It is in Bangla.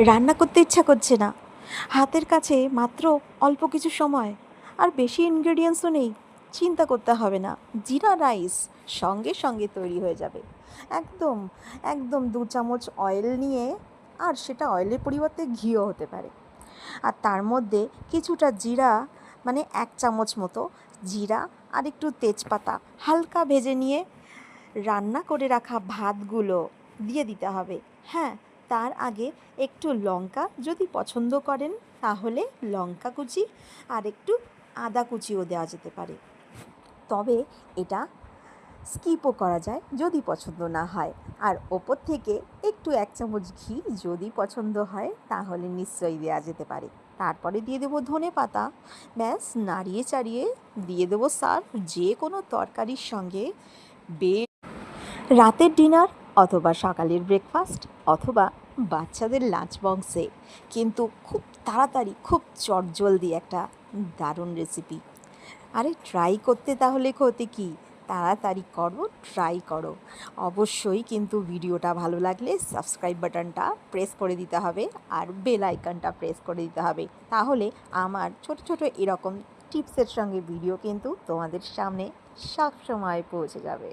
রান্না করতে ইচ্ছা করছে না, হাতের কাছে মাত্র অল্প কিছু সময়, আর বেশি ইনগ্রেডিয়েন্টসও নেই। চিন্তা করতে হবে না, জিরা রাইস সঙ্গে সঙ্গে তৈরি হয়ে যাবে। একদম একদম 2 চামচ অয়েল নিয়ে, আর সেটা অয়েলের পরিবর্তে ঘিও হতে পারে, আর তার মধ্যে কিছুটা জিরা, মানে 1 চামচ মতো জিরা, আর একটু তেজপাতা হালকা ভেজে নিয়ে রান্না করে রাখা ভাতগুলো দিয়ে দিতে হবে। হ্যাঁ, তার আগে একটু লঙ্কা যদি পছন্দ করেন তাহলে লঙ্কা কুচি আর একটু আদা কুচিও দেওয়া যেতে পারে। তবে এটা স্কিপও করা যায় যদি পছন্দ না হয়। আর ওপর থেকে একটু 1 চামচ ঘি যদি পছন্দ হয় তাহলে নিশ্চয়ই দেওয়া যেতে পারে। তারপরে দিয়ে দেবো ধনেপাতা। ব্যাস, নাড়িয়ে চাড়িয়ে দিয়ে দেবো সার্ভ যে কোনো তরকারির সঙ্গে। বে রাতের ডিনার অথবা সকালের ব্রেকফাস্ট অথবা বাচ্চাদের লাঞ্চ বক্সে কিন্তু খুব তাড়াতাড়ি, খুব চটজলদি একটা দারুণ রেসিপি। আরে ট্রাই করতে তাহলে ক্ষতি কী? তাড়াতাড়ি করো, ট্রাই করো। অবশ্যই কিন্তু ভিডিওটা ভালো লাগলে সাবস্ক্রাইব বাটনটা প্রেস করে দিতে হবে, আর বেল আইকনটা প্রেস করে দিতে হবে। তাহলে আমার ছোট ছোট এরকম টিপসের সঙ্গে ভিডিও কিন্তু তোমাদের সামনে সব সময় পৌঁছে যাবে।